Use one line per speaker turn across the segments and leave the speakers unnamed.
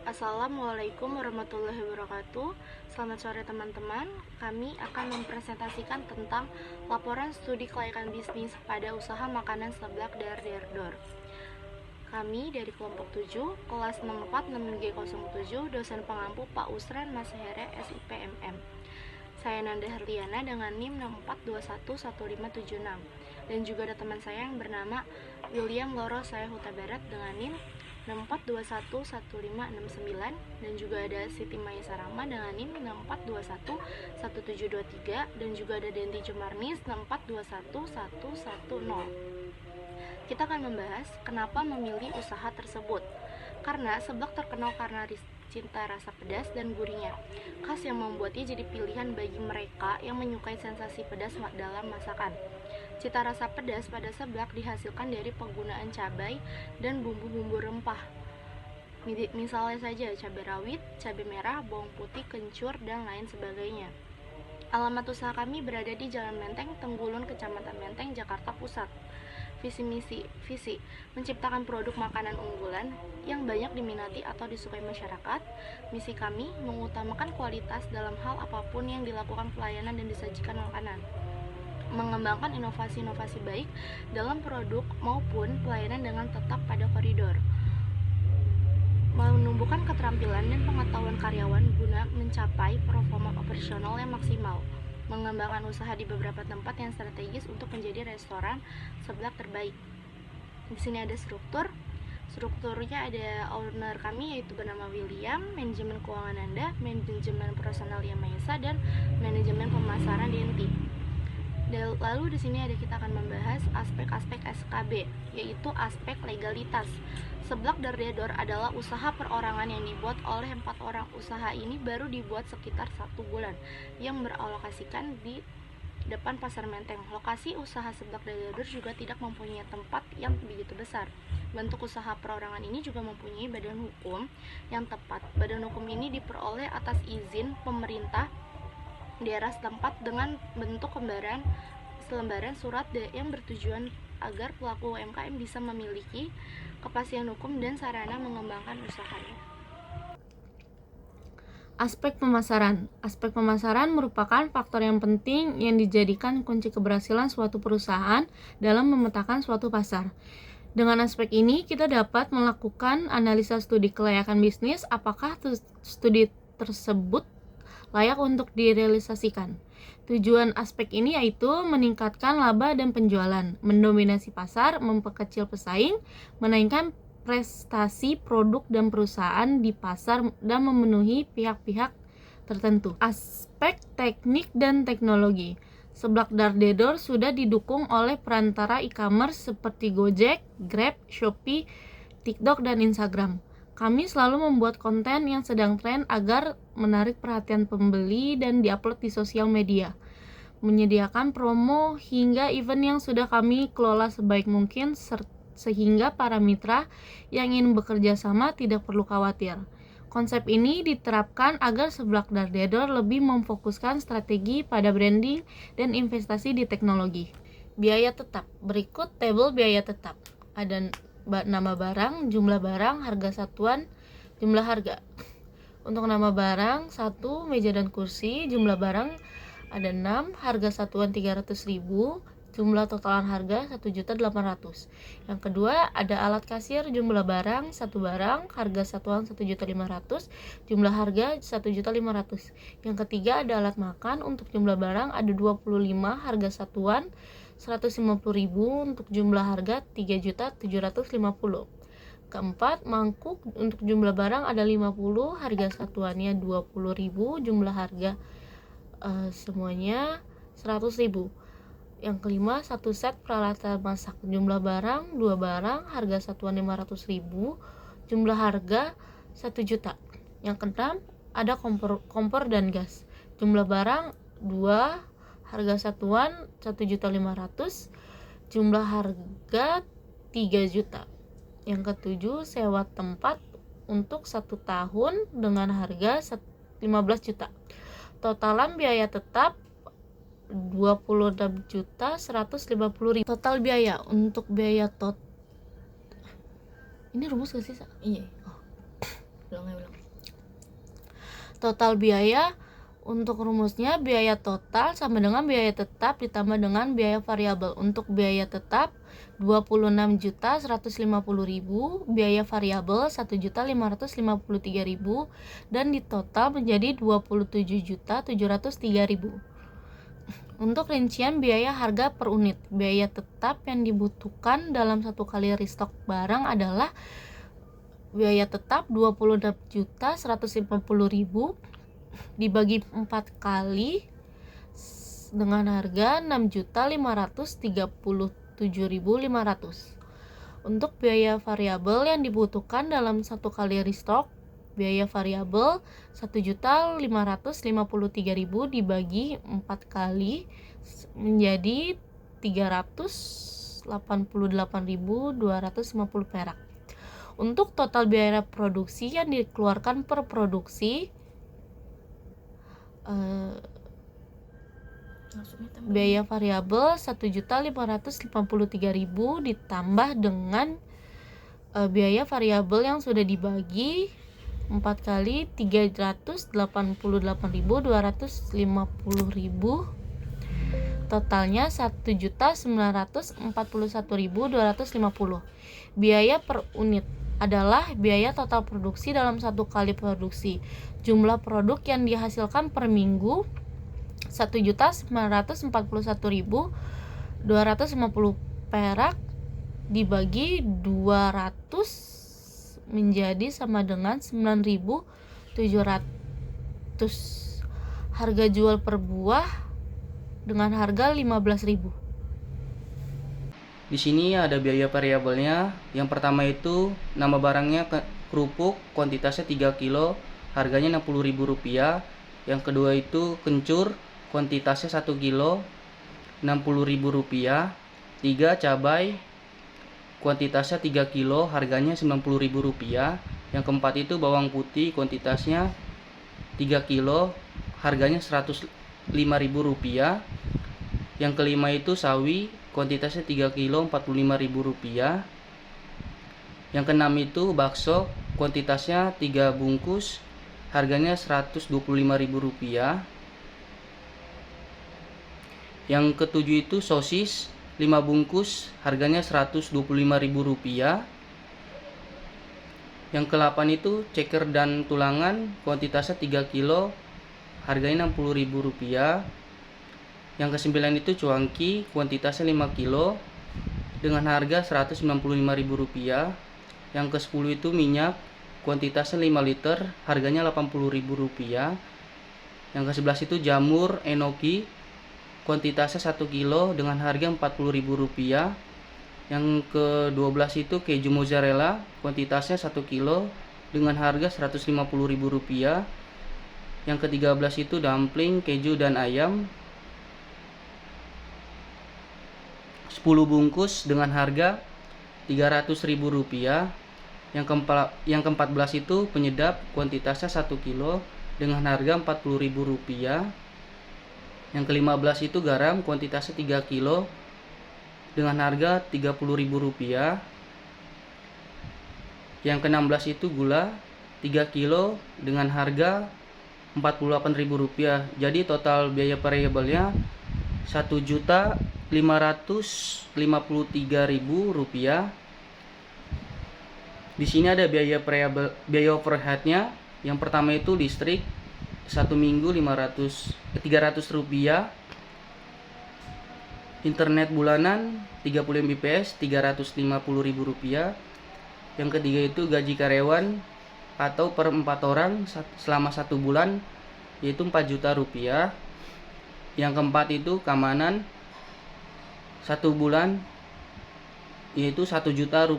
Assalamualaikum warahmatullahi wabarakatuh. Selamat sore teman-teman. Kami akan mempresentasikan tentang laporan studi kelayakan bisnis pada usaha makanan seblak Dar Derdor. Kami dari kelompok 7, kelas 64-6G07, dosen pengampu Pak Usran Masehere SIPMM. Saya Nanda Herliana dengan NIM 64211576. Dan juga ada teman saya yang bernama William Loro Saya Huta Barat dengan NIM 64211569, dan juga ada Siti Maya Sarama dengan NIM 64211723, dan juga ada Denti Jumarnis 64211110. Kita akan membahas kenapa memilih usaha tersebut. Karena seblak terkenal karena cinta rasa pedas dan gurihnya, khas yang membuatnya jadi pilihan bagi mereka yang menyukai sensasi pedas dalam masakan. Cita rasa pedas pada seblak dihasilkan dari penggunaan cabai dan bumbu-bumbu rempah. Misalnya saja cabai rawit, cabai merah, bawang putih, kencur, dan lain sebagainya. Alamat usaha kami berada di Jalan Menteng, Tenggulun, Kecamatan Menteng, Jakarta Pusat. Visi menciptakan produk makanan unggulan yang banyak diminati atau disukai masyarakat. Misi kami mengutamakan kualitas dalam hal apapun yang dilakukan pelayanan dan disajikan makanan, mengembangkan inovasi-inovasi baik dalam produk maupun pelayanan dengan tetap pada koridor, menumbuhkan keterampilan dan pengetahuan karyawan guna mencapai performa operasional yang maksimal, mengembangkan usaha di beberapa tempat yang strategis untuk menjadi restoran seblak terbaik. Di sini ada strukturnya ada owner kami yaitu bernama William, manajemen keuangan Nanda, manajemen personal Yamayasa, dan manajemen pemasaran Denti. Lalu di sini kita akan membahas aspek-aspek SKB, yaitu aspek legalitas. Seblak Dar Derdor adalah usaha perorangan yang dibuat oleh 4 orang. Usaha ini baru dibuat sekitar 1 bulan, yang beralokasikan di depan Pasar Menteng. Lokasi usaha seblak Dar Derdor juga tidak mempunyai tempat yang begitu besar. Bentuk usaha perorangan ini juga mempunyai badan hukum yang tepat. Badan hukum ini diperoleh atas izin pemerintah daerah setempat dengan bentuk selembaran surat yang bertujuan agar pelaku UMKM bisa memiliki kepastian hukum dan sarana mengembangkan usahanya.
Aspek pemasaran. Aspek pemasaran merupakan faktor yang penting yang dijadikan kunci keberhasilan suatu perusahaan dalam memetakan suatu pasar. Dengan aspek ini, kita dapat melakukan analisa studi kelayakan bisnis, apakah studi tersebut layak untuk direalisasikan. Tujuan aspek ini yaitu meningkatkan laba dan penjualan, mendominasi pasar, memperkecil pesaing, menaikkan prestasi produk dan perusahaan di pasar, dan memenuhi pihak-pihak tertentu. Aspek teknik dan teknologi. Seblak Dar Derdor sudah didukung oleh perantara e-commerce seperti Gojek, Grab, Shopee, TikTok, dan Instagram. Kami selalu membuat konten yang sedang tren agar menarik perhatian pembeli dan diupload di sosial media. Menyediakan promo hingga event yang sudah kami kelola sebaik mungkin sehingga para mitra yang ingin bekerja sama tidak perlu khawatir. Konsep ini diterapkan agar seblak Dar Derdor lebih memfokuskan strategi pada branding dan investasi di teknologi. Biaya tetap. Berikut tabel biaya tetap. Ada nama barang, jumlah barang, harga satuan, jumlah harga. Untuk nama barang 1 meja dan kursi, jumlah barang ada 6, harga satuan 300.000, jumlah totalan harga 1.800.000. Yang kedua ada alat kasir, jumlah barang 1 barang, harga satuan 1.500.000, jumlah harga 1.500.000. Yang ketiga ada alat makan, untuk jumlah barang ada 25, harga satuan 150.000, untuk jumlah harga 3.750.000. Keempat, mangkuk, untuk jumlah barang ada 50, harga satuannya 20.000, jumlah harga semuanya 100.000. Yang kelima, 1 set peralatan masak, jumlah barang 2 barang, harga satuan 500.000, jumlah harga 1 juta. Yang keenam, ada kompor dan gas, jumlah barang 2, harga satuan 1.500.000, jumlah harga 3 juta. Yang ketujuh, sewa tempat untuk 1 tahun dengan harga 15 juta. Totalan biaya tetap 26.150.000. Total biaya untuk biaya ini rumus gak sih?
Iya.
Total biaya, untuk rumusnya biaya total sama dengan biaya tetap ditambah dengan biaya variabel. Untuk biaya tetap 26.150.000, biaya variabel 1.553.000, dan di total menjadi 27.703.000. Untuk rincian biaya harga per unit, biaya tetap yang dibutuhkan dalam satu kali restock barang adalah biaya tetap 26.150.000 dibagi 4 kali dengan harga 6.537.500. Untuk biaya variabel yang dibutuhkan dalam satu kali restock, biaya variabel 1.553.000 dibagi 4 kali menjadi 388.250 perak. Untuk total biaya produksi yang dikeluarkan per produksi, biaya variabel 1.553.000 ditambah dengan biaya variabel yang sudah dibagi 4 kali 388.250.000, totalnya 1.941.250. Biaya per unit adalah biaya total produksi dalam satu kali produksi. Jumlah produk yang dihasilkan per minggu 1.941.250 perak dibagi 200 menjadi sama dengan 9.700. Harga jual per buah dengan harga 15.000.
Di sini ada biaya variabelnya. Yang pertama itu nama barangnya kerupuk, kuantitasnya 3 kilo, harganya Rp60.000. Yang kedua itu kencur, kuantitasnya 1 kilo, Rp60.000. 3 cabai, kuantitasnya 3 kilo, harganya Rp90.000. Yang keempat itu bawang putih, kuantitasnya 3 kilo, harganya Rp105.000. Yang kelima itu sawi, kuantitasnya 3 kilo, Rp45.000. Yang keenam itu bakso, kuantitasnya 3 bungkus, harganya Rp125.000. Yang ketujuh itu sosis 5 bungkus, harganya Rp125.000. Yang ke-8 itu ceker dan tulangan, kuantitasnya 3 kilo, harganya Rp60.000. Yang ke-9 itu cuanki, kuantitasnya 5 kilo, dengan harga Rp195.000. Yang ke-10 itu minyak, kuantitasnya 5 liter, harganya Rp80.000. Yang ke-11 itu jamur enoki, kuantitasnya 1 kilo, dengan harga Rp40.000. Yang ke-12 itu keju mozzarella, kuantitasnya 1 kilo, dengan harga Rp150.000. Yang ke-13 itu dumpling, keju dan ayam, 10 bungkus dengan harga Rp300.000. Yang ke-14 itu penyedap, kuantitasnya 1 kilo, dengan harga Rp40.000. Yang ke-15 itu garam, kuantitasnya 3 kilo, dengan harga Rp30.000. Yang ke-16 itu gula 3 kilo, dengan harga Rp48.000. Jadi total biaya variabelnya Rp1.553.000. Di sini ada biaya variabel, biaya overheadnya. Yang pertama itu listrik 1 minggu Rp300. Internet bulanan 30 Mbps Rp350.000. Yang ketiga itu gaji karyawan atau per 4 orang selama 1 bulan, yaitu Rp4 juta. Yang keempat itu keamanan 1 bulan, yaitu Rp1 juta.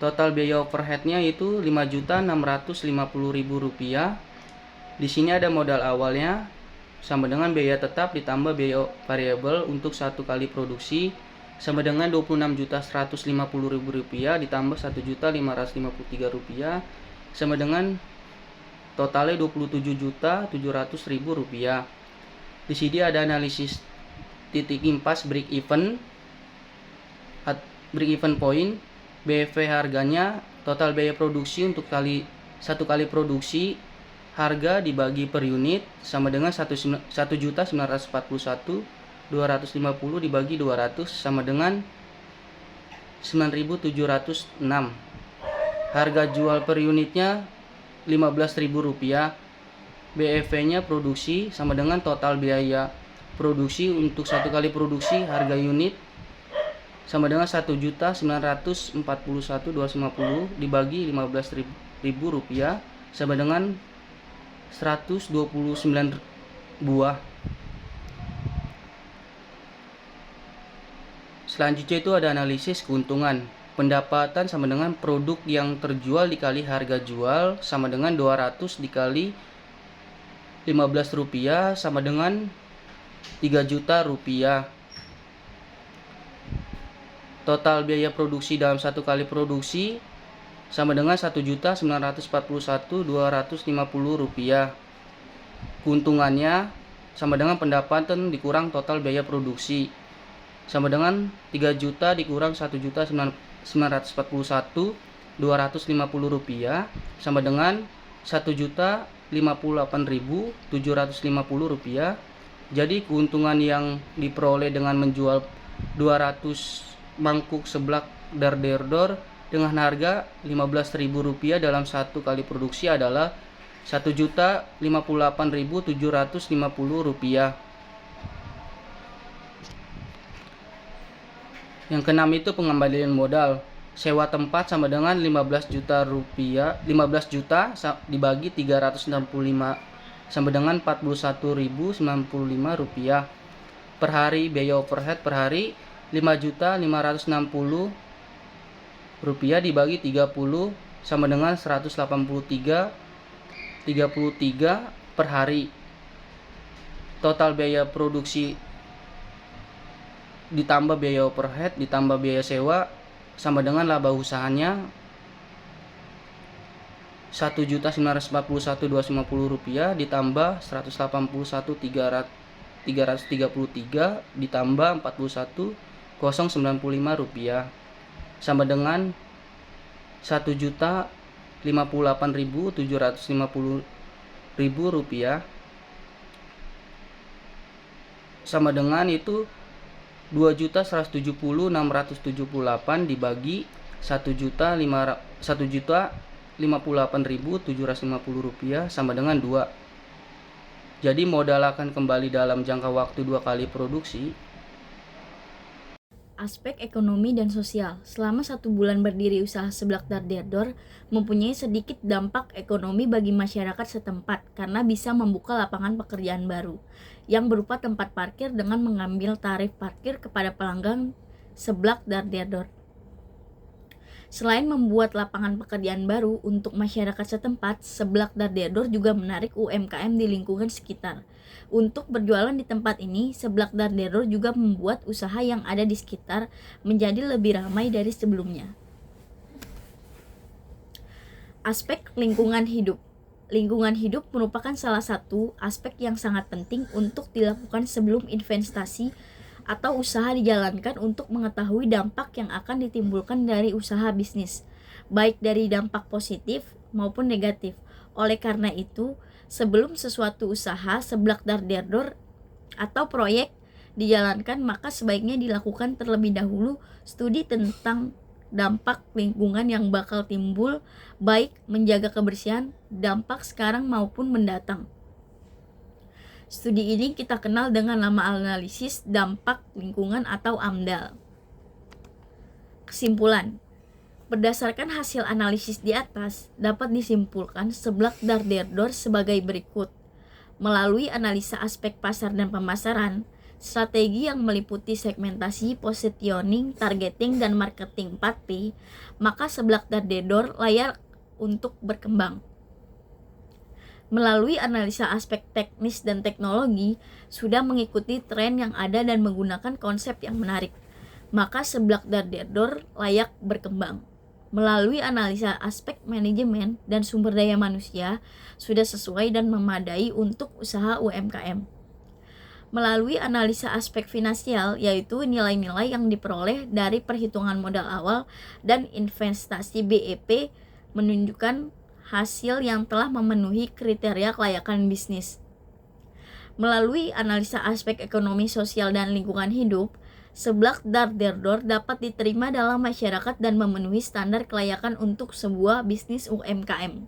Total biaya overheadnya itu Rp5.650.000. Di sini ada modal awalnya sama dengan biaya tetap ditambah biaya variabel untuk satu kali produksi sama dengan Rp26.150.000 ditambah Rp1.553.000 sama dengan totalnya Rp27.700.000. Di sini ada analisis titik impas break even point. BEV harganya total biaya produksi untuk satu kali produksi harga dibagi per unit sama dengan 1.941.250 dibagi 200 sama dengan 9.706. Harga jual per unitnya Rp15.000. BEV-nya produksi sama dengan total biaya produksi untuk satu kali produksi harga unit sama dengan Rp1.941.250 dibagi Rp15.000 sama dengan 129 buah. Selanjutnya itu ada analisis keuntungan. Pendapatan sama dengan produk yang terjual dikali harga jual sama dengan 200 dikali Rp15 sama dengan Rp3 juta. Total biaya produksi dalam satu kali produksi sama dengan Rp1.941.250. Keuntungannya sama dengan pendapatan dikurang total biaya produksi sama dengan 3 juta dikurang 1.941.250 rupiah sama dengan 1.058.750 rupiah. Jadi keuntungan yang diperoleh dengan menjual 200 mangkuk seblak darderdor dengan harga Rp15.000 dalam satu kali produksi adalah Rp1.058.750. Yang keenam itu pengembalian modal. Sewa tempat sama dengan 15 juta rupiah, 15 juta dibagi 365 sama dengan 41.095 rupiah. Per hari biaya overhead per hari 5.560 rupiah dibagi 30 sama dengan 183 per hari. Total biaya produksi ditambah biaya overhead ditambah biaya sewa sama dengan laba usahanya Rp1.941.250 ditambah Rp181.333 ditambah Rp41.095 sama dengan Rp1.058.750 sama dengan itu 2.170.678 dibagi 1.058.750 rupiah sama dengan 2. Jadi modal akan kembali dalam jangka waktu 2 kali produksi.
Aspek ekonomi dan sosial. Selama 1 bulan berdiri usaha seblak darderdor mempunyai sedikit dampak ekonomi bagi masyarakat setempat karena bisa membuka lapangan pekerjaan baru yang berupa tempat parkir dengan mengambil tarif parkir kepada pelanggan seblak darderdor. Selain membuat lapangan pekerjaan baru untuk masyarakat setempat, seblak darderdor juga menarik UMKM di lingkungan sekitar. Untuk berjualan di tempat ini, seblak darderdor juga membuat usaha yang ada di sekitar menjadi lebih ramai dari sebelumnya. Aspek lingkungan hidup. Lingkungan hidup merupakan salah satu aspek yang sangat penting untuk dilakukan sebelum investasi atau usaha dijalankan untuk mengetahui dampak yang akan ditimbulkan dari usaha bisnis, baik dari dampak positif maupun negatif. Oleh karena itu, sebelum sesuatu usaha seblak darderdor atau proyek dijalankan, maka sebaiknya dilakukan terlebih dahulu studi tentang dampak lingkungan yang bakal timbul, baik menjaga kebersihan, dampak sekarang maupun mendatang. Studi ini kita kenal dengan nama analisis dampak lingkungan atau AMDAL. Kesimpulan. Berdasarkan hasil analisis di atas, dapat disimpulkan seblak darderdor sebagai berikut. Melalui analisa aspek pasar dan pemasaran, strategi yang meliputi segmentasi, positioning, targeting, dan marketing 4P, maka seblak darderdor layak untuk berkembang. Melalui analisa aspek teknis dan teknologi, sudah mengikuti tren yang ada dan menggunakan konsep yang menarik, maka seblak darderdor layak berkembang. Melalui analisa aspek manajemen dan sumber daya manusia, sudah sesuai dan memadai untuk usaha UMKM. melalui analisa aspek finansial, yaitu nilai-nilai yang diperoleh dari perhitungan modal awal dan investasi BEP menunjukkan hasil yang telah memenuhi kriteria kelayakan bisnis. Melalui analisa aspek ekonomi, sosial, dan lingkungan hidup, seblak Darderdor dapat diterima dalam masyarakat dan memenuhi standar kelayakan untuk sebuah bisnis UMKM.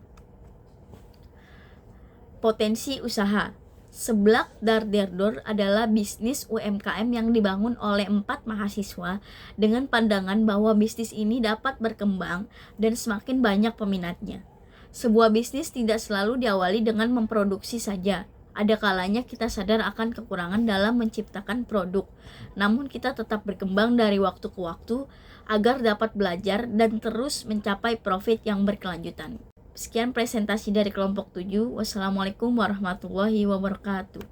Potensi usaha. Seblak Darderdor adalah bisnis UMKM yang dibangun oleh 4 mahasiswa dengan pandangan bahwa bisnis ini dapat berkembang dan semakin banyak peminatnya. Sebuah bisnis tidak selalu diawali dengan memproduksi saja. Ada kalanya kita sadar akan kekurangan dalam menciptakan produk, namun kita tetap berkembang dari waktu ke waktu agar dapat belajar dan terus mencapai profit yang berkelanjutan. Sekian presentasi dari kelompok 7. Wassalamualaikum warahmatullahi wabarakatuh.